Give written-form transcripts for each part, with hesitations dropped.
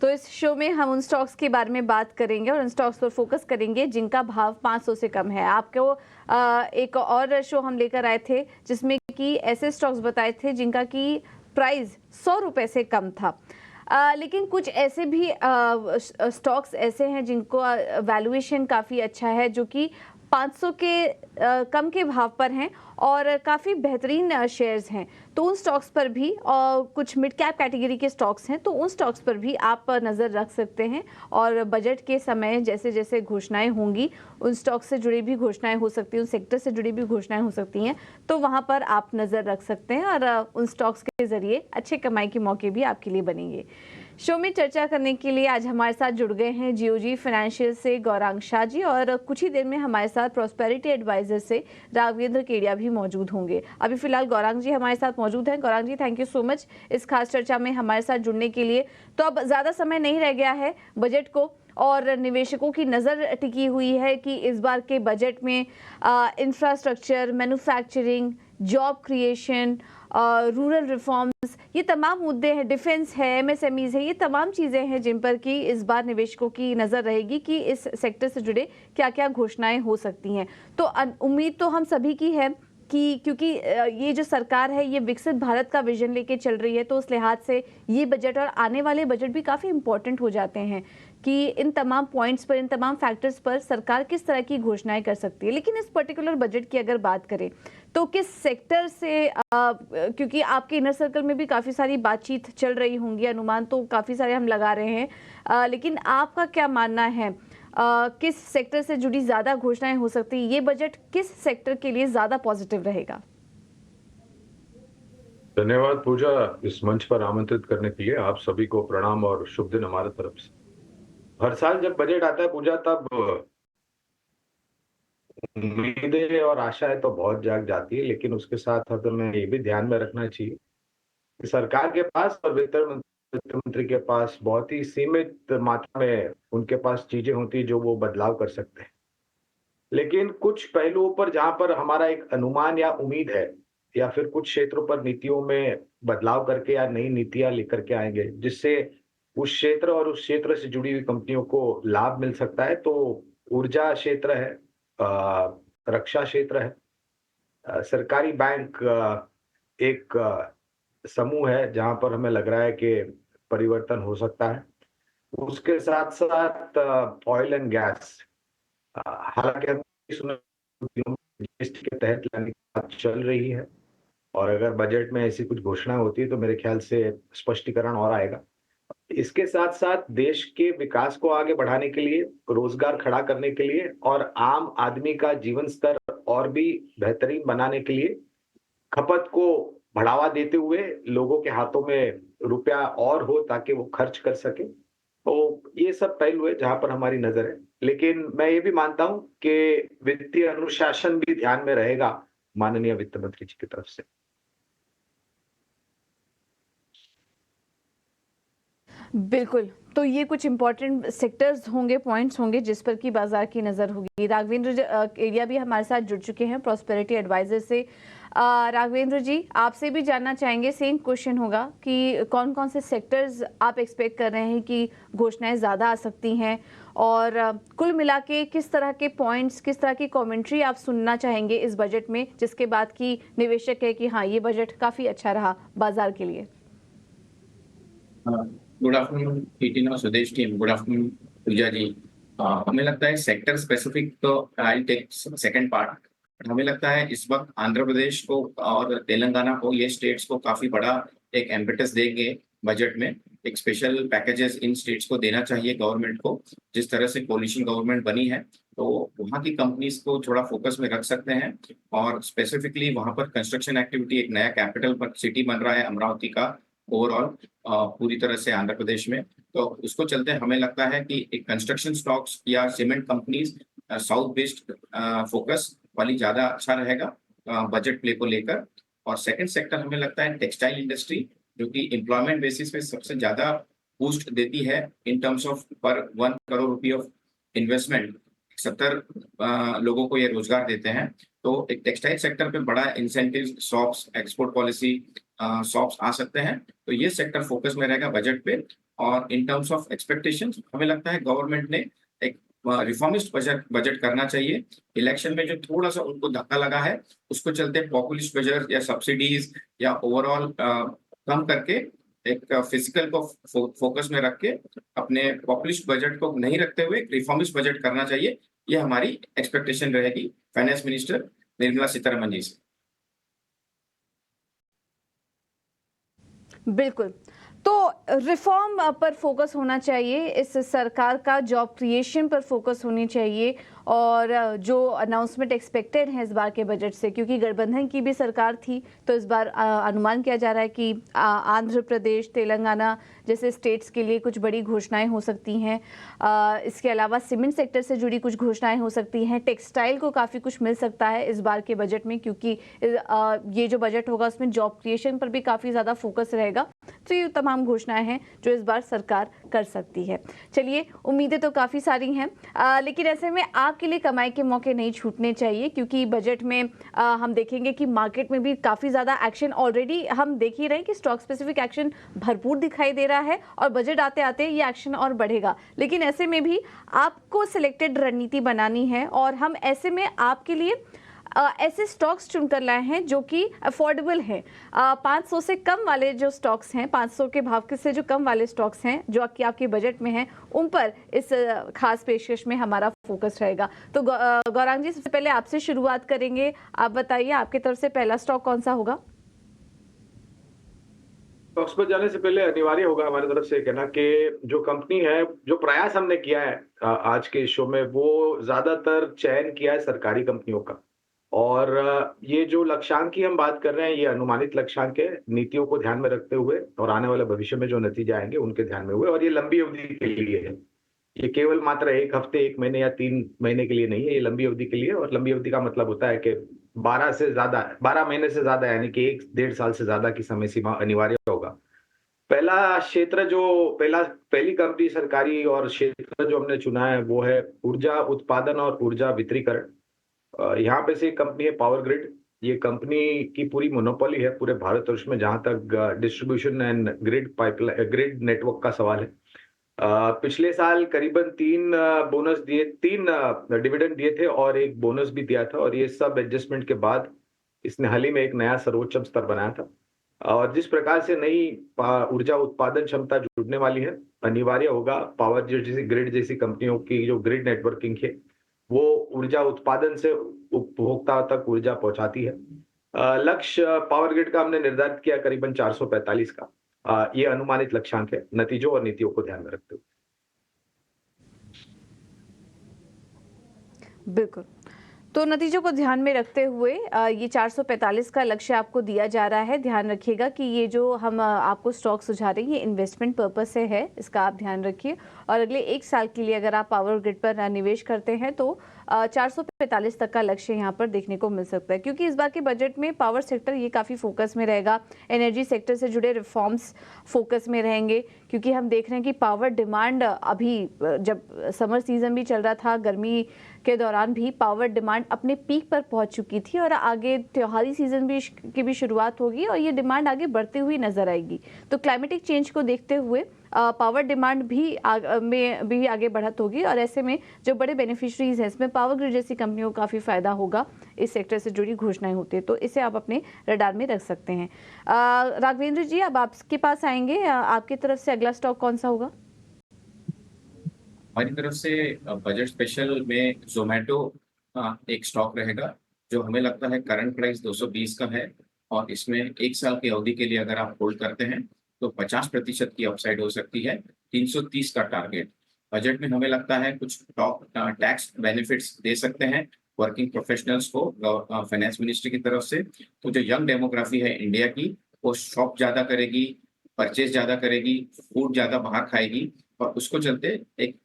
तो इस शो में हम उन स्टॉक्स के बारे में बात करेंगे और उन स्टॉक्स पर फोकस करेंगे जिनका भाव 500 से कम है। आपको एक और शो हम लेकर आए थे जिसमें कि ऐसे स्टॉक्स बताए थे जिनका की प्राइस 100 रुपए से कम था। लेकिन कुछ ऐसे भी स्टॉक्स ऐसे हैं जिनको वैल्यूएशन काफ़ी अच्छा है, जो कि 500 के कम के भाव पर हैं और काफ़ी बेहतरीन शेयर्स हैं। तो उन स्टॉक्स पर भी और कुछ मिड कैप कैटेगरी के स्टॉक्स हैं, तो उन स्टॉक्स पर भी आप नज़र रख सकते हैं। और बजट के समय जैसे जैसे घोषणाएं होंगी, उन स्टॉक से जुड़ी भी घोषणाएं हो सकती हैं, उन सेक्टर से जुड़ी भी घोषणाएं हो सकती हैं, तो वहाँ पर आप नज़र रख सकते हैं और उन स्टॉक्स के ज़रिए अच्छे कमाई के मौके भी आपके लिए बनेंगे। शो में चर्चा करने के लिए आज हमारे साथ जुड़ गए हैं जीओजी फाइनेंशियल से गौरांग शाह जी, और कुछ ही देर में हमारे साथ प्रॉस्पेरिटी एडवाइजर से राघवेंद्र केडिया भी मौजूद होंगे। अभी फिलहाल गौरांग जी हमारे साथ मौजूद हैं। गौरांग जी, थैंक यू सो मच इस खास चर्चा में हमारे साथ जुड़ने के लिए। तो अब ज़्यादा समय नहीं रह गया है बजट को, और निवेशकों की नज़र टिकी हुई है कि इस बार के बजट में infrastructure, manufacturing, job creation, rural reforms, ये तमाम मुद्दे हैं, डिफेंस है, एमएसएमईज है, ये तमाम चीज़ें हैं जिन पर कि इस बार निवेशकों की नज़र रहेगी कि इस सेक्टर से जुड़े क्या क्या घोषणाएं हो सकती हैं। तो उम्मीद तो हम सभी की है कि क्योंकि ये जो सरकार है ये विकसित भारत का विजन लेके चल रही है, तो उस लिहाज से ये बजट और आने वाले बजट भी काफ़ी इंपॉर्टेंट हो जाते हैं कि इन तमाम पॉइंट्स पर, इन तमाम फैक्टर्स पर सरकार किस तरह की घोषणाएं कर सकती है। लेकिन इस पर्टिकुलर बजट की अगर बात करें तो किस सेक्टर से, क्योंकि आपके इनर सर्कल में भी काफ़ी सारी बातचीत चल रही होंगी, अनुमान तो काफ़ी सारे हम लगा रहे हैं, लेकिन आपका क्या मानना है, किस सेक्टर से जुड़ी ज़्यादा घोषणाएं हो सकती है, ये बजट किस सेक्टर के लिए ज़्यादा पॉजिटिव रहेगा? धन्यवाद पूजा, इस मंच पर आमंत्रित करने के लिए। आप सभी को प्रणाम और शुभ दिन हमारे तरफ से। हर साल जब बजट आता है पूजा, तब उम्मीदें और आशाएं तो बहुत जाग जाती है, लेकिन उसके साथ हमें ये भी ध्यान में रखना चाहिए कि सरकार के पास और वित्त मंत्री के पास बहुत ही सीमित मात्रा में उनके पास चीजें होती है जो वो बदलाव कर सकते हैं। लेकिन कुछ पहलुओं पर जहां पर हमारा एक अनुमान या उम्मीद है, या फिर कुछ क्षेत्रों पर नीतियों में बदलाव करके या नई नीतियां लेकर के आएंगे जिससे उस क्षेत्र और उस क्षेत्र से जुड़ी हुई कंपनियों को लाभ मिल सकता है, तो ऊर्जा क्षेत्र है, रक्षा क्षेत्र है, सरकारी बैंक, एक समूह है जहां पर हमें लग रहा है कि परिवर्तन हो सकता है। उसके साथ साथ ऑयल एंड गैस, हालांकि हम जीएसटी के तहत लाने की बात चल रही है, और अगर बजट में ऐसी कुछ घोषणा होती है तो मेरे ख्याल से स्पष्टीकरण और आएगा। इसके साथ साथ देश के विकास को आगे बढ़ाने के लिए, रोजगार खड़ा करने के लिए और आम आदमी का जीवन स्तर और भी बेहतरीन बनाने के लिए, खपत को बढ़ावा देते हुए लोगों के हाथों में रुपया और हो ताकि वो खर्च कर सके, तो ये सब पहलू है जहां पर हमारी नजर है। लेकिन मैं ये भी मानता हूं कि वित्तीय अनुशासन भी ध्यान में रहेगा माननीय वित्त मंत्री जी की तरफ से। बिल्कुल, तो ये कुछ इंपॉर्टेंट सेक्टर्स होंगे, पॉइंट्स होंगे जिस पर की बाजार की नज़र होगी। राघवेंद्र केडिया भी हमारे साथ जुड़ चुके हैं प्रॉस्पेरिटी एडवाइजर से। राघवेंद्र जी, आपसे भी जानना चाहेंगे, सेम क्वेश्चन होगा कि कौन-कौन से सेक्टर्स आप एक्सपेक्ट कर रहे हैं कि घोषणाएं ज़्यादा आ सकती हैं, और कुल मिला के किस तरह के पॉइंट्स, किस तरह की कमेंट्री आप सुनना चाहेंगे इस बजट में, जिसके बाद की निवेशक है कि हाँ, ये बजट काफ़ी अच्छा रहा बाजार के लिए? गुड आफ्टरनून ईटीन और स्वदेश टीम। गुड आफ्टरनून पूजा जी। हमें लगता है सेक्टर स्पेसिफिक तो आई टेक सेकंड पार्ट। हमें लगता है इस वक्त आंध्र प्रदेश को और तेलंगाना को, ये स्टेट्स को काफी बड़ा एक एम्पेटस देंगे बजट में। एक स्पेशल पैकेजेस इन स्टेट्स को देना चाहिए गवर्नमेंट को। जिस तरह से कोलिशन गवर्नमेंट बनी है, तो वहाँ की कंपनीज को थोड़ा फोकस में रख सकते हैं। और स्पेसिफिकली वहाँ पर कंस्ट्रक्शन एक्टिविटी, एक नया कैपिटल सिटी बन रहा है अमरावती का ओवरऑल पूरी तरह से आंध्र प्रदेश में। तो उसको चलते हमें लगता है कि एक कंस्ट्रक्शन स्टॉक्स या cement companies south based focus वाली ज्यादा अच्छा रहेगा बजट प्ले को लेकर। और सेकंड सेक्टर हमें लगता है टेक्सटाइल इंडस्ट्री, जो कि एम्प्लॉयमेंट बेसिस पे सबसे ज्यादा बूस्ट देती है इन टर्म्स ऑफ पर 1 करोड़ रुपये ऑफ इन्वेस्टमेंट। 70 लोगों को ये रोजगार देते हैं। तो एक टेक्सटाइल सेक्टर पे बड़ा incentive, shops, export policy, shops आ सकते हैं। तो ये सेक्टर फोकस में रहेगा बजट पे। और इन टर्म्स ऑफ एक्सपेक्टेशंस हमें लगता है गवर्नमेंट ने एक रिफॉर्मिस्ट बजट करना चाहिए। इलेक्शन में जो थोड़ा सा उनको धक्का लगा है उसको चलते पॉपुलिस्ट बजट या सब्सिडीज या ओवरऑल कम करके एक फिजिकल को फोकस में रख के अपने पॉपुलिस्ट बजट को नहीं रखते हुए रिफॉर्मिस्ट बजट करना चाहिए। ये हमारी एक्सपेक्टेशन रहेगी फाइनेंस मिनिस्टर निर्मला सीतारमण जी से। बिल्कुल। तो रिफॉर्म पर फोकस होना चाहिए, इस सरकार का जॉब क्रिएशन पर फोकस होनी चाहिए और जो अनाउंसमेंट एक्सपेक्टेड है इस बार के बजट से, क्योंकि गठबंधन की भी सरकार थी तो इस बार अनुमान किया जा रहा है कि आंध्र प्रदेश, तेलंगाना जैसे स्टेट्स के लिए कुछ बड़ी घोषणाएं हो सकती हैं। इसके अलावा सीमेंट सेक्टर से जुड़ी कुछ घोषणाएं हो सकती हैं। टेक्सटाइल को काफ़ी कुछ मिल सकता है इस बार के बजट में, क्योंकि ये जो बजट होगा उसमें जॉब क्रिएशन पर भी काफ़ी ज़्यादा फोकस रहेगा। तो ये तमाम घोषणाएं हैं जो इस बार सरकार कर सकती है। चलिए, उम्मीदें तो काफ़ी सारी हैं, लेकिन ऐसे में आपके लिए कमाई के मौके नहीं छूटने चाहिए, क्योंकि बजट में हम देखेंगे कि मार्केट में भी काफ़ी ज़्यादा एक्शन ऑलरेडी हम देख ही रहे हैं कि स्टॉक स्पेसिफिक एक्शन भरपूर दिखाई दे रहा है और बजट आते आते ये एक्शन और बढ़ेगा। लेकिन ऐसे में भी आपको सिलेक्टेड रणनीति बनानी है और हम ऐसे में आपके लिए ऐसे स्टॉक्स चुनकर लाए हैं जो कि अफोर्डेबल हैं। 500 से कम वाले जो स्टॉक्स हैं, 500 के भाव से जो कम वाले स्टॉक्स हैं जो कि आपके बजट में हैं, उन पर इस खास पेशकश में हमारा फोकस रहेगा। तो गौरांग जी, सबसे पहले आपसे शुरुआत करेंगे। आप बताइए, आपकी तरफ से पहला स्टॉक कौन सा होगा? स्टॉक्स पर जाने से पहले अनिवार्य होगा हमारी तरफ से कहना कि जो कंपनी है, जो प्रयास हमने किया है आज के शो में, वो ज्यादातर चयन किया है सरकारी कंपनियों का। और ये जो लक्ष्यांक की हम बात कर रहे हैं, ये अनुमानित लक्ष्यांक है, नीतियों को ध्यान में रखते हुए और आने वाले भविष्य में जो नतीजे आएंगे उनके ध्यान में हुए, और ये लंबी अवधि के लिए है। ये केवल मात्र 1 हफ्ते, 1 महीने या 3 महीने के लिए नहीं है, ये लंबी अवधि के लिए। और लंबी अवधि का मतलब होता है कि 12 महीने से ज्यादा, यानी कि 1 डेढ़ साल से ज्यादा की समय सीमा अनिवार्य होगा। पहला क्षेत्र जो पहली कंपनी सरकारी और क्षेत्र जो हमने चुना है वो है ऊर्जा उत्पादन और ऊर्जा वितरीकरण। यहाँ पे से एक कंपनी है पावर ग्रिड। ये कंपनी की पूरी मोनोपोली है पूरे भारतवर्ष में जहां तक डिस्ट्रीब्यूशन एंड ग्रिड नेटवर्क का सवाल है। पिछले साल करीबन 3 डिविडेंड दिए थे और 1 बोनस भी दिया था, और ये सब एडजस्टमेंट के बाद इसने हाल ही में एक नया सर्वोच्च स्तर बनाया था। और जिस प्रकार से नई ऊर्जा उत्पादन क्षमता जुड़ने वाली है, अनिवार्य होगा पावर जैसी ग्रिड जैसी कंपनियों की जो ग्रिड नेटवर्किंग है वो ऊर्जा उत्पादन से उपभोक्ता तक ऊर्जा पहुंचाती है। लक्ष्य पावर ग्रिड का हमने निर्धारित किया करीबन 445 का। ये अनुमानित लक्ष्यांक है, नतीजों और नीतियों को ध्यान में रखते हुए। बिल्कुल। तो नतीजों को ध्यान में रखते हुए ये 445 का लक्ष्य आपको दिया जा रहा है। ध्यान रखिएगा कि ये जो हम आपको स्टॉक सुझा रहे हैं ये इन्वेस्टमेंट पर्पस से है, इसका आप ध्यान रखिए। और अगले 1 साल के लिए अगर आप पावर ग्रिड पर निवेश करते हैं तो 445 तक का लक्ष्य यहाँ पर देखने को मिल सकता है, क्योंकि इस बार के बजट में पावर सेक्टर ये काफ़ी फोकस में रहेगा। एनर्जी सेक्टर से जुड़े रिफॉर्म्स फोकस में रहेंगे, क्योंकि हम देख रहे हैं कि पावर डिमांड अभी जब समर सीजन भी चल रहा था, गर्मी के दौरान भी पावर डिमांड अपने पीक पर पहुंच चुकी थी और आगे त्योहारी सीजन की भी शुरुआत होगी और ये डिमांड आगे बढ़ती हुई नजर आएगी। तो क्लाइमेटिक चेंज को देखते हुए पावर डिमांड भी आगे बढ़त होगी, और ऐसे में जो बड़े बेनिफिशरीज हैं इसमें पावर ग्रिड जैसी कंपनियों को काफ़ी फायदा होगा। इस सेक्टर से जुड़ी घोषणाएं होती है तो इसे आप अपने रडार में रख सकते हैं। राघवेंद्र जी, अब आपके पास आएंगे, आपकी तरफ से अगला स्टॉक कौन सा होगा? हमारी तरफ से बजट स्पेशल में जोमेटो एक स्टॉक रहेगा जो हमें लगता है करंट प्राइस 220 का है, और इसमें 1 साल की अवधि के लिए अगर आप होल्ड करते हैं तो 50% की अपसाइड हो सकती है। 330 का टारगेट। बजट में हमें लगता है कुछ टॉप टैक्स बेनिफिट्स दे सकते हैं वर्किंग प्रोफेशनल्स को फाइनेंस मिनिस्ट्री की तरफ से। तो जो यंग डेमोग्राफी है इंडिया की, वो शॉप ज्यादा करेगी, परचेज ज्यादा करेगी, फूड ज्यादा बाहर खाएगी, और उसको चलते एक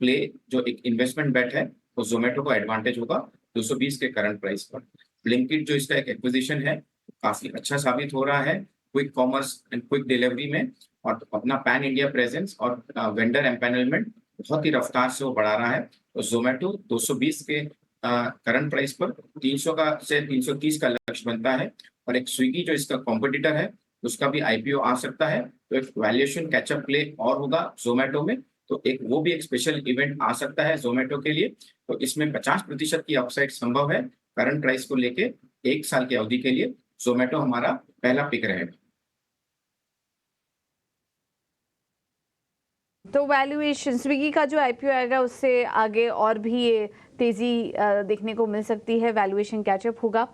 इन्वेस्टमेंट बेट है वो जोमेटो को एडवांटेज होगा 220 के करंट प्राइस पर। ब्लिंकिट जो इसका एक एक्विजिशन है काफी अच्छा साबित हो रहा है quick commerce and quick delivery में, और अपना पैन इंडिया प्रेजेंस और वेंडर एम्पैनलमेंट बहुत ही रफ्तार से वो बढ़ा रहा है। तो जोमेटो 220 के करंट प्राइस पर 300 का से 330 का लक्ष्य बनता है। और एक स्विगी जो इसका कॉम्पिटिटर है उसका भी आईपीओ आ सकता है, तो एक वैल्यूएशन कैचअप प्ले और होगा जोमेटो में, तो एक वो भी एक स्पेशल इवेंट आ सकता है जोमेटो के लिए। तो इसमें 50% की अपसाइड संभव है करंट प्राइस को लेके। 1 साल की अवधि के लिए जोमेटो हमारा पहला पिक रहेगा। तो वैल्यूएशन स्विगी का जो आईपीओ आएगा उससे आगे और भी ये तेजी देखने को मिल सकती है, वैल्यूएशन कैचअप होगा।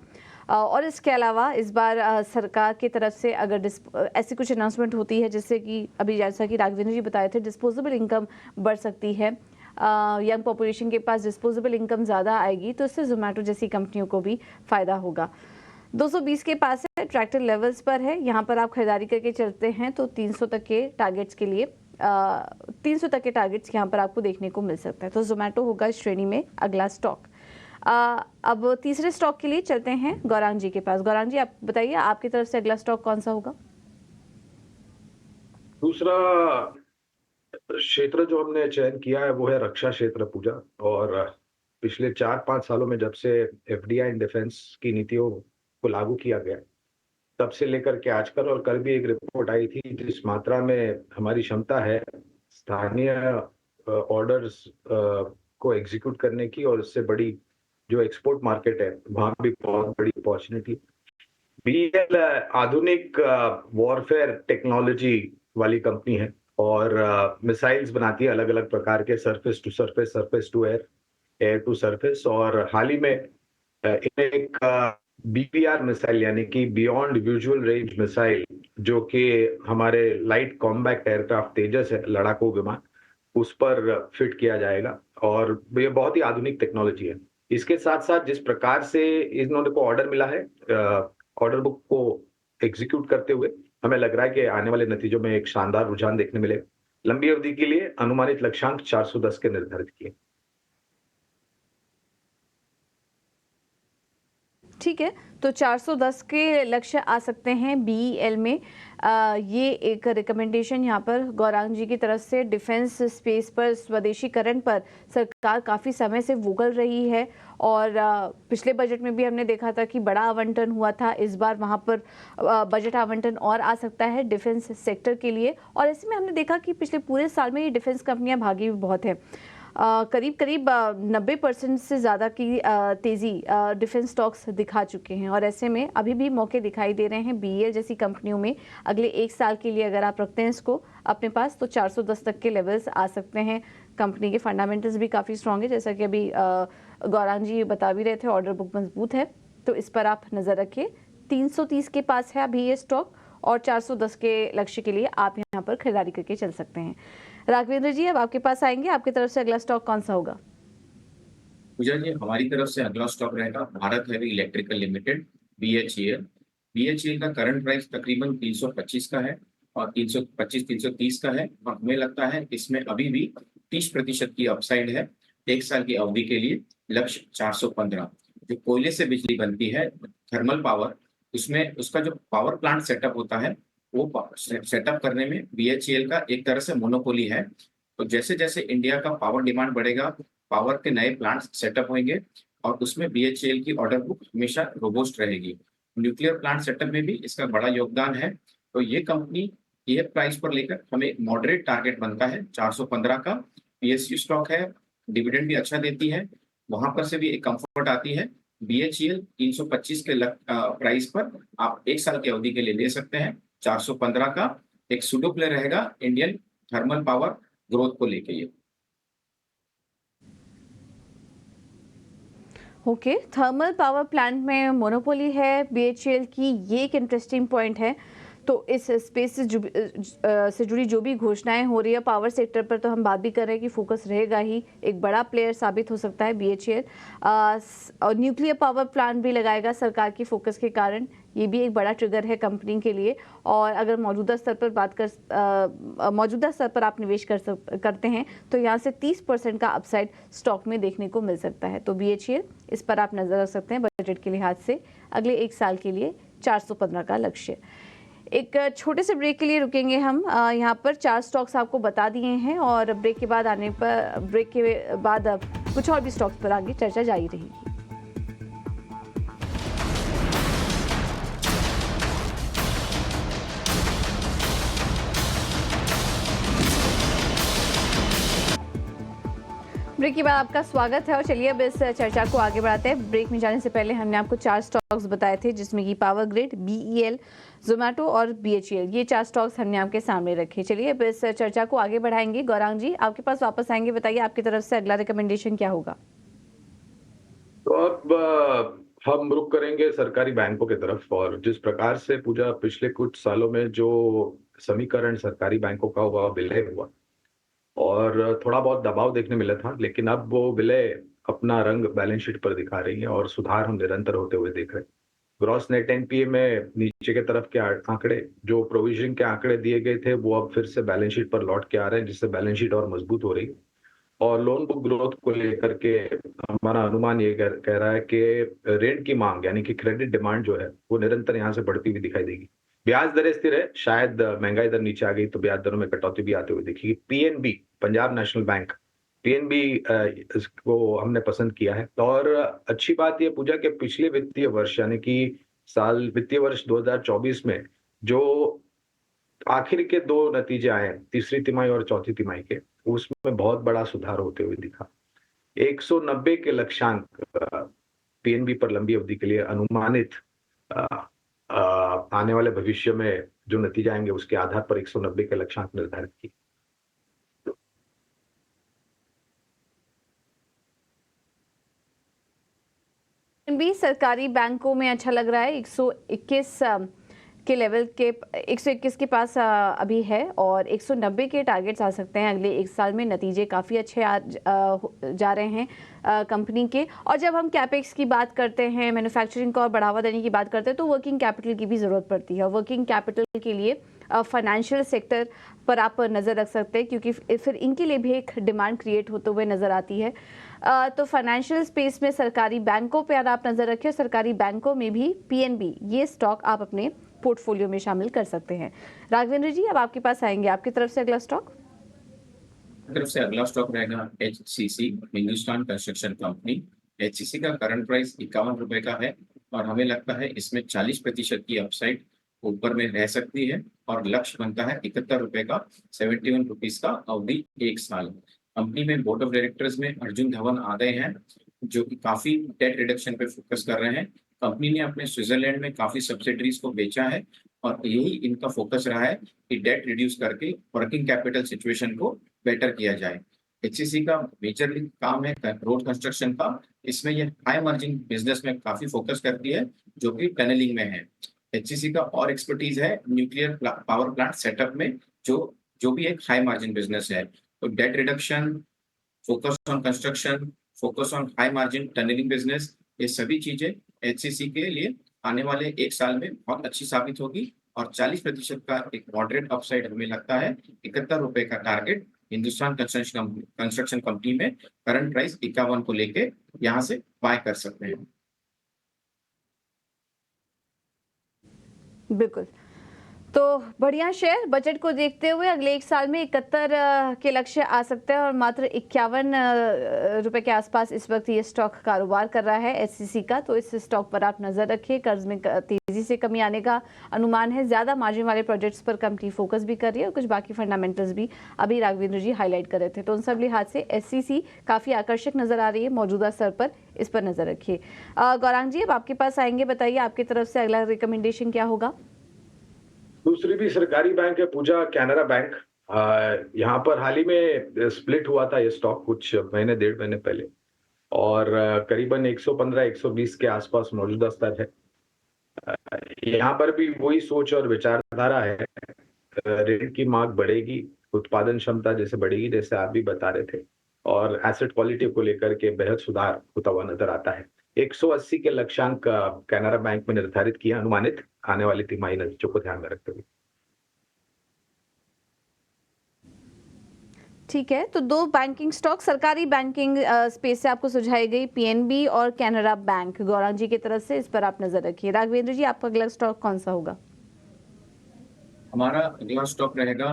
और इसके अलावा इस बार सरकार की तरफ से अगर ऐसी कुछ अनाउंसमेंट होती है जिससे कि अभी जैसा कि राघवेंद्र जी बताए थे, डिस्पोजेबल इनकम बढ़ सकती है, यंग पॉपुलेशन के पास डिस्पोजेबल इनकम ज़्यादा आएगी, तो इससे जोमेटो जैसी कंपनियों को भी फ़ायदा होगा। 220 के पास है, ट्रैक्टर लेवल्स पर है, यहाँ पर आप खरीदारी करके चलते हैं तो 300 तक के टारगेट्स के लिए 300 तक के टारगेट्स यहाँ पर आपको देखने को मिल सकता है। तो जोमेटो होगा इस श्रेणी में अगला स्टॉक। अब तीसरे स्टॉक के लिए चलते हैं गौरांग जी के पास। गौरांग जी, आप बताइए आपकी तरफ से अगला स्टॉक कौन सा होगा? दूसरा क्षेत्र जो हमने चयन किया है वो है रक्षा क्षेत्र, पूजा। और पिछले 4-5 सालों में जब से एफडीआई इन डिफेंस की नीतियों को लागू किया गया, तब से लेकर के आजकल, और कल भी एक रिपोर्ट आई थी, जिस मात्रा में हमारी क्षमता है स्थानीय ऑर्डर्स को एग्जीक्यूट करने की, और इससे बड़ी जो एक्सपोर्ट मार्केट है वहां भी बहुत बड़ी अपॉर्चुनिटी। बीएल आधुनिक वॉरफेयर टेक्नोलॉजी वाली कंपनी है और मिसाइल्स बनाती है अलग अलग प्रकार के, surface to surface, surface to air, air to surface. और हाल ही में इन्हें एक बीपीआर मिसाइल यानी कि बियॉन्ड विजुअल रेंज मिसाइल, जो कि हमारे लाइट कॉम्बैक्ट एयरक्राफ्ट तेजस है, लड़ाकू विमान, उस पर फिट किया जाएगा। और ये बहुत ही आधुनिक टेक्नोलॉजी है। इसके साथ साथ जिस प्रकार से इन्होंने को ऑर्डर मिला है, ऑर्डर बुक को एग्जीक्यूट करते हुए हमें लग रहा है कि आने वाले नतीजों में एक शानदार रुझान देखने मिलेगा। लंबी अवधि के लिए अनुमानित लक्ष्यांक 410 के निर्धारित किए। ठीक है, तो 410 के लक्ष्य आ सकते हैं बीईएल में। ये एक रिकमेंडेशन यहाँ पर गौरांग जी की तरफ से। डिफेंस स्पेस पर स्वदेशीकरण पर सरकार काफ़ी समय से वोकल रही है, और पिछले बजट में भी हमने देखा था कि बड़ा आवंटन हुआ था। इस बार वहाँ पर बजट आवंटन और आ सकता है डिफेंस सेक्टर के लिए, और ऐसे में हमने देखा कि पिछले पूरे साल में ये डिफेंस कंपनियाँ भागी भी बहुत हैं। करीब करीब 90% से ज़्यादा की तेज़ी डिफेंस स्टॉक्स दिखा चुके हैं, और ऐसे में अभी भी मौके दिखाई दे रहे हैं बीएल जैसी कंपनियों में। अगले 1 साल के लिए अगर आप रखते हैं इसको अपने पास, तो 410 तक के लेवल्स आ सकते हैं। कंपनी के फंडामेंटल्स भी काफ़ी स्ट्रॉन्ग है, जैसा कि अभी गौरांग जी बता भी रहे थे, ऑर्डर बुक मजबूत है, तो इस पर आप नज़र रखिए। 330 के पास है अभी ये स्टॉक, और 410 के लक्ष्य के लिए आप यहाँ पर खरीदारी करके चल सकते हैं। राघवेंद्र जी, अब आपके पास आएंगे, आपकी तरफ से अगला स्टॉक कौन सा होगा? पूजा जी, हमारी तरफ से अगला स्टॉक रहेगा Bharat heavy electrical limited, BHEL. BHEL का करंट प्राइस तकरीबन 325 का है और 325-330 का है, और हमें लगता है इसमें अभी भी 30% की अपसाइड है 1 साल की अवधि के लिए। लक्ष्य 415। जो कोयले से बिजली बनती है, थर्मल पावर, उसमें उसका जो पावर प्लांट सेटअप होता है, वो सेटअप करने में बीएचईएल का एक तरह से मोनोपोली है। तो जैसे जैसे इंडिया का पावर डिमांड बढ़ेगा, पावर के नए प्लांट सेटअप होंगे, और उसमें बीएचईएल की ऑर्डर बुक हमेशा रोबोस्ट रहेगी। न्यूक्लियर प्लांट सेटअप में भी इसका बड़ा योगदान है। तो ये कंपनी ये प्राइस पर लेकर हमें एक मॉडरेट टारगेट बनता है 415 का। पीएसयू स्टॉक है, डिविडेंड भी अच्छा देती है, वहां पर से भी एक कंफर्ट आती है। बीएचईएल 325 के प्राइस पर आप 1 साल की अवधि के लिए ले सकते हैं। 415 का एक सूडो प्ले रहेगा इंडियन थर्मल पावर ग्रोथ को लेके। ये ओके, थर्मल पावर प्लांट में मोनोपोली है बीएचईएल की, ये एक इंटरेस्टिंग पॉइंट है। तो इस स्पेस से जुड़ी जो भी घोषणाएं हो रही है पावर सेक्टर पर, तो हम बात भी कर रहे हैं कि फोकस रहेगा ही, एक बड़ा प्लेयर साबित हो सकता है बीएचईएल। और न्यूक्लियर पावर प्लांट भी लगाएगा सरकार की फोकस के कारण, ये भी एक बड़ा ट्रिगर है कंपनी के लिए। और अगर मौजूदा स्तर पर आप निवेश करते हैं तो यहाँ से 30% का अपसाइड स्टॉक में देखने को मिल सकता है। तो बीएचईएल, इस पर आप नजर रख सकते हैं बजट के लिहाज से। अगले 1 साल के लिए 415 का लक्ष्य। एक छोटे से ब्रेक के लिए रुकेंगे हम। यहाँ पर 4 स्टॉक्स आपको बता दिए हैं, और ब्रेक के बाद कुछ और भी स्टॉक्स पर आगे चर्चा जारी रहेगी। ब्रेक के बाद आपका स्वागत है और चलिए अब इस चर्चा को आगे बढ़ाते हैं। ब्रेक में जाने से पहले हमने आपको 4 स्टॉक्स बताए थे, जिसमें कि पावर ग्रिड, बीईएल, जोमेटो और बीएचईएल, ये 4 स्टॉक्स हमने आपके सामने रखे। चलिए अब इस चर्चा को आगे बढ़ाएंगे। गौरांग जी, आपके पास वापस आएंगे, बताइए आपकी तरफ से अगला रिकमेंडेशन क्या होगा। तो अब हम रुख करेंगे सरकारी बैंकों की तरफ। और जिस प्रकार से पूजा पिछले कुछ सालों में जो समीकरण सरकारी बैंकों का हुआ, विलय हुआ और थोड़ा बहुत दबाव देखने मिला था, लेकिन अब वो विलय अपना रंग बैलेंस शीट पर दिखा रही है और सुधार हम निरंतर होते हुए देख रहे हैं। ग्रॉस नेट एनपीए में नीचे के तरफ के आंकड़े, जो प्रोविजन के आंकड़े दिए गए थे, वो अब फिर से बैलेंस शीट पर लौट के आ रहे हैं, जिससे बैलेंस शीट और मजबूत हो रही है। और लोन बुक ग्रोथ को लेकर के हमारा अनुमान ये कह रहा है कि ऋण की मांग यानी कि क्रेडिट डिमांड जो है वो निरंतर यहाँ से बढ़ती हुई दिखाई देगी। ब्याज दरें स्थिर है, शायद महंगाई दर नीचे आ गई तो ब्याज दरों में कटौती भी आते हुए दिखेगी। PNB, Punjab national bank, PNB इसको हमने पसंद किया है। और अच्छी बात ये पूजा के पिछले वित्तीय वर्ष यानी कि वित्तीय वर्ष 2024 में जो आखिर के 2 नतीजे आए, तीसरी तिमाही और चौथी तिमाही के, उसमें बहुत बड़ा सुधार होते हुए दिखा। 190 के लक्ष्यांक पीएनबी पर लंबी अवधि के लिए अनुमानित आने वाले भविष्य में जो नतीजे आएंगे उसके आधार पर 190 के लक्ष्यांक निर्धारित किए। भी सरकारी बैंकों में अच्छा लग रहा है, 121 के लेवल के 121 के पास अभी है और 190 के टारगेट्स आ सकते हैं अगले 1 साल में। नतीजे काफ़ी अच्छे जा रहे हैं कंपनी के। और जब हम कैपेक्स की बात करते हैं, मैन्युफैक्चरिंग को और बढ़ावा देने की बात करते हैं, तो वर्किंग कैपिटल की भी ज़रूरत पड़ती है। वर्किंग कैपिटल के लिए फाइनेंशियल सेक्टर पर आप नज़र रख सकते हैं, क्योंकि फिर इनके लिए भी एक डिमांड क्रिएट होते हुए नज़र आती है। तो फाइनेंशियल स्पेस में सरकारी बैंकों पर आप नज़र रखें। सरकारी बैंकों में भी पीएनबी, ये स्टॉक आप अपने पोर्टफोलियो में शामिल कर सकते हैं। राघवेंद्र जी, अब आपके पास आएंगे, आपकी तरफ से अगला स्टॉक। तरफ से अगला स्टॉक रहेगा HCC, Hindustan construction company. HCC का करंट प्राइस 51 रुपए का है और हमें लगता है इसमें 40% की अपसाइड ऊपर में रह सकती है और लक्ष्य बनता है 71 रुपए का, 71 रुपीज का अवधि 1 साल। कंपनी में बोर्ड ऑफ डायरेक्टर्स में अर्जुन धवन आ गए हैं, जो कि काफी डेट रिडक्शन पे फोकस कर रहे हैं। कंपनी ने अपने स्विट्जरलैंड में काफी सब्सिडरीज को बेचा है और यही इनका फोकस रहा है कि डेट रिड्यूस करके वर्किंग कैपिटल सिचुएशन को बेटर किया जाए। एचसीसी का मेजरली काम है रोड कंस्ट्रक्शन का। इसमें ये हाई मार्जिन बिजनेस में काफी फोकस करती है, जो कि टनलिंग में है। एचसीसी का और एक्सपर्टीज है न्यूक्लियर पावर प्लांट सेटअप में, जो भी एक हाई मार्जिन बिजनेस है। तो debt reduction, focus on construction, focus on high margin tunnelling business, ये सभी चीजें एचसीसी के लिए आने वाले 1 साल में बहुत अच्छी साबित होगी। और 40% का एक मॉडरेट अपसाइड हमें लगता है। 71 रुपए का टारगेट हिंदुस्तान कंस्ट्रक्शन कंपनी में करंट प्राइस 51 को लेके यहाँ से बाय कर सकते हैं। बिल्कुल, तो बढ़िया शेयर। बजट को देखते हुए अगले 1 साल में 71 के लक्ष्य आ सकते हैं और मात्र 51 रुपए के आसपास इस वक्त ये स्टॉक कारोबार कर रहा है एचसीसी का। तो इस स्टॉक पर आप नज़र रखिए। कर्ज में तेजी से कमी आने का अनुमान है। ज़्यादा मार्जिन वाले प्रोजेक्ट्स पर कंपनी फोकस भी कर रही है और कुछ बाकी फंडामेंटल्स भी अभी राघवेंद्र जी हाईलाइट कर रहे थे। तो उन सब लिहाज से एचसीसी काफ़ी आकर्षक नज़र आ रही है मौजूदा स्तर पर, इस पर नज़र रखिए। गौरांग जी, अब आपके पास आएंगे, बताइए आपकी तरफ से अगला रिकमेंडेशन क्या होगा। दूसरी भी सरकारी बैंक है पूजा, कैनरा बैंक। यहाँ पर हाल ही में स्प्लिट हुआ था ये स्टॉक कुछ महीने, 1.5 महीने पहले, और करीबन 115-120 के आसपास मौजूदा स्तर है। यहाँ पर भी वही सोच और विचारधारा है। ऋण की मांग बढ़ेगी, उत्पादन क्षमता जैसे बढ़ेगी, जैसे आप भी बता रहे थे, और एसेट क्वालिटी को लेकर के बेहद सुधार होता हुआ नजर आता है। 180 के लक्ष्यांक कैनरा बैंक में निर्धारित किया अनुमानित आने वाली तिमाही नतीजों को ध्यान में रखते हुए। ठीक है, तो 2 बैंकिंग स्टॉक सरकारी बैंकिंग स्पेस से आपको सुझाई गई, पीएनबी और कैनरा बैंक, गौरांग जी की तरफ से, इस पर आप नजर रखिए। राघवेंद्र जी, आपका अगला स्टॉक कौन सा होगा। हमारा अगला स्टॉक रहेगा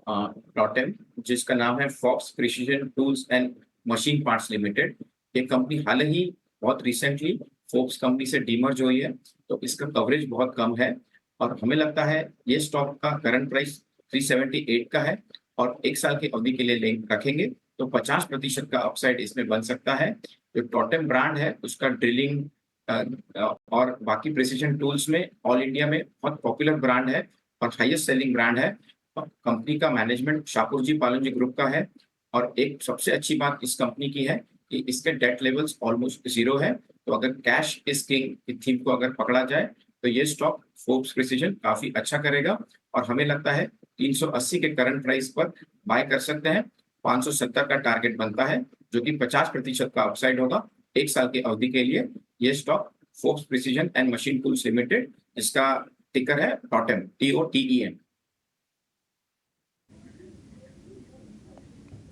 टोटेम, जिसका नाम है Fox precision tools and machine parts limited. ये कंपनी हाल ही बहुत रिसेंटली फोक्स कंपनी से डीमर्ज हुई है, तो इसका कवरेज बहुत कम है और हमें लगता है ये स्टॉक का करंट प्राइस 378 का है और 1 साल की अवधि के लिए रखेंगे तो 50% का अपसाइड इसमें बन सकता है। जो टोटेम ब्रांड है उसका ड्रिलिंग और बाकी प्रिसीजन टूल्स में ऑल इंडिया में बहुत पॉपुलर ब्रांड है और हाईएस्ट सेलिंग ब्रांड है। और कंपनी का मैनेजमेंट शाहपुर जी पालन जी ग्रुप का है। और एक सबसे अच्छी बात इस कंपनी की है कि इसके डेट लेवल्स ऑलमोस्ट 0 है। तो अगर कैश इज किंग की थीम को अगर पकड़ा जाए तो ये स्टॉक फोर्ब्स प्रिसीजन काफी अच्छा करेगा और हमें लगता है 380 के करंट प्राइस पर बाय कर सकते हैं। 570 का टारगेट बनता है जो कि 50% का अपसाइड होगा 1 साल की अवधि के लिए। ये stock Forbes precision and machine tools limited, जिसका टिकर है टोटेम, TOTEM।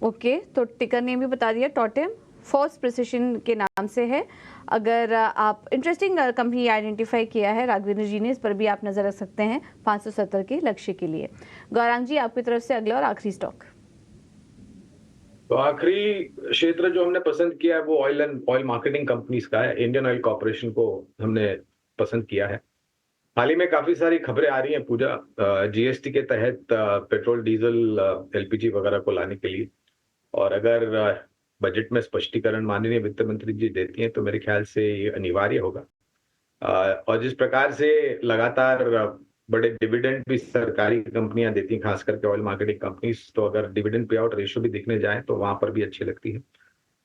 ओके, तो टिकर नेम भी बता दिया, टोटेम फोर्ब्स प्रिसीजन के नाम से है। अगर आप इंटरेस्टिंग कंपनी आइडेंटिफाई किया है राघवेंद्र जी ने, इस पर भी आप नजर रख सकते हैं 570 के लक्ष्य के लिए। गौरांग जी, आपकी तरफ से अगला और आखिरी स्टॉक। तो आखिरी क्षेत्र जो हमने पसंद किया है वो ऑयल मार्केटिंग कंपनीज का है। इंडियन ऑयल कॉर्पोरेशन को हमने पसंद किया है। हाल ही में काफी सारी खबरें आ रही हैं पूजा, जीएसटी के तहत पेट्रोल, डीजल, एलपीजी वगैरह को लाने के लिए। और अगर बजट में स्पष्टीकरण माननीय वित्त मंत्री जी देती हैं तो मेरे ख्याल से ये अनिवार्य होगा। और जिस प्रकार से लगातार बड़े डिविडेंड भी सरकारी कंपनियां देती हैं, खास करके ऑयल मार्केटिंग कंपनीज, तो अगर डिविडेंड पे आउट रेशियो भी दिखने जाए तो वहां पर भी अच्छी लगती है।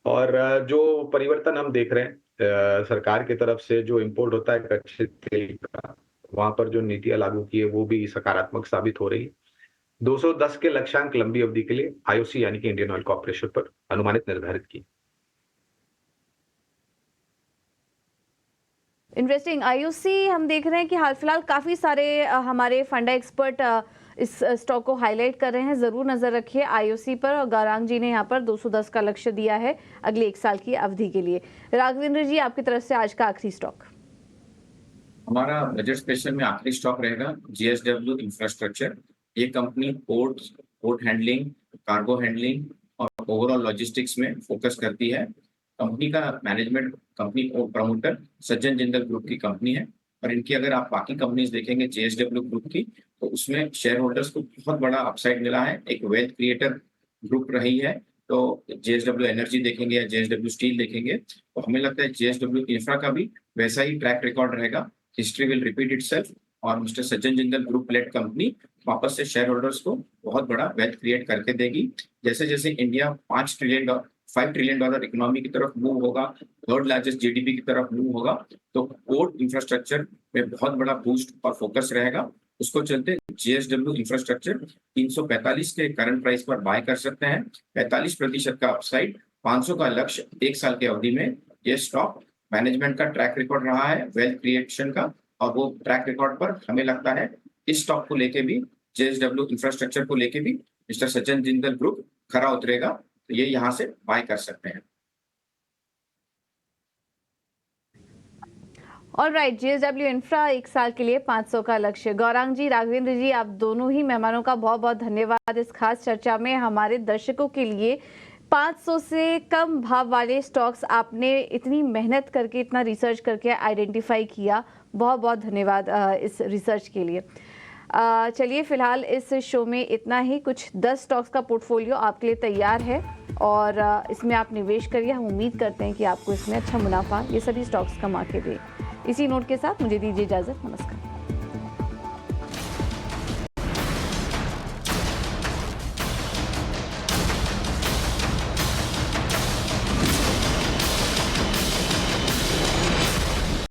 और जो परिवर्तन हम देख रहे हैं सरकार की तरफ से, जो इंपोर्ट होता है कच्चे तेल का, वहां पर जो नीतियां लागू की है वो भी सकारात्मक साबित हो रही है। 210 के लक्ष्यांक लंबी अवधि के लिए आईओसी यानी कि इंडियन ऑयल कॉर्पोरेशन पर अनुमानित निर्धारित की। इंटरेस्टिंग। आईओसी हम देख रहे हैं कि हाल फिलहाल काफ़ी सारे हमारे फंडा एक्सपर्ट इस स्टॉक को हाईलाइट कर रहे हैं। ज़रूर नज़र रखिए आईओसी पर। और गौरांग जी ने यहाँ पर 210 का लक्ष्य दिया है अगले 1 साल की अवधि के लिए। राघवेंद्र जी, आपकी तरफ से आज का आखिरी स्टॉक। हमारा बजट स्पेशल में आखिरी स्टॉक रहेगा JSW इंफ्रास्ट्रक्चर। ये company port handling, cargo handling और ओवरऑल लॉजिस्टिक्स में फोकस करती है। कंपनी का मैनेजमेंट, कंपनी प्रमोटर सज्जन जिंदल ग्रुप की कंपनी है। और इनकी अगर आप बाकी कंपनीज देखेंगे JSW ग्रुप की, तो उसमें शेयर होल्डर्स को बहुत बड़ा अपसाइड मिला है। एक वेल्थ क्रिएटर ग्रुप रही है। तो JSW एनर्जी देखेंगे या JSW स्टील देखेंगे तो हमें लगता है JSW इंफ्रा का भी वैसा ही ट्रैक रिकॉर्ड रहेगा। हिस्ट्री विल रिपीट इटसेल्फ और मिस्टर सज्जन जिंदल ग्रुप लेड कंपनी वापस से शेयर होल्डर्स को बहुत बड़ा वेल्थ क्रिएट करके देगी। जैसे जैसे इंडिया $5 ट्रिलियन इकोनॉमी की तरफ मूव होगा, 3rd लार्जेस्ट GDP की तरफ मूव होगा, तो पोर्ट इंफ्रास्ट्रक्चर में बहुत बड़ा बूस्ट और फोकस रहेगा। उसको चलते JSW इंफ्रास्ट्रक्चर 345 के करंट प्राइस पर बाय कर सकते हैं। 45% का अपसाइड, 500 का लक्ष्य 1 साल की अवधि में। ये स्टॉक मैनेजमेंट का ट्रैक रिकॉर्ड रहा है वेल्थ क्रिएशन का, और वो ट्रैक रिकॉर्ड पर हमें लगता है इस स्टॉक को लेके भी, JSW इंफ्रास्ट्रक्चर को लेके भी मिस्टर सज्जन जिंदल ग्रुप खरा उतरेगा। तो ये यहाँ से बाय कर सकते हैं। ऑलराइट, JSW इंफ्रा 1 साल के लिए 500 का लक्ष्य। गौरांग जी, राघवेंद्र जी, आप दोनों ही मेहमानों का बहुत बहुत धन्यवाद इस खास चर्चा में हमारे दर्शकों के लिए। 500 से कम भाव वाले स्टॉक्स आपने इतनी मेहनत करके, इतना रिसर्च करके आइडेंटिफाई किया। बहुत बहुत धन्यवाद इस रिसर्च के लिए। चलिए, फिलहाल इस शो में इतना ही। कुछ 10 स्टॉक्स का पोर्टफोलियो आपके लिए तैयार है और इसमें आप निवेश करिए। हम उम्मीद करते हैं कि आपको इसमें अच्छा मुनाफा ये सभी स्टॉक्स कमा के दे। इसी नोट के साथ मुझे दीजिए इजाज़त। नमस्कार।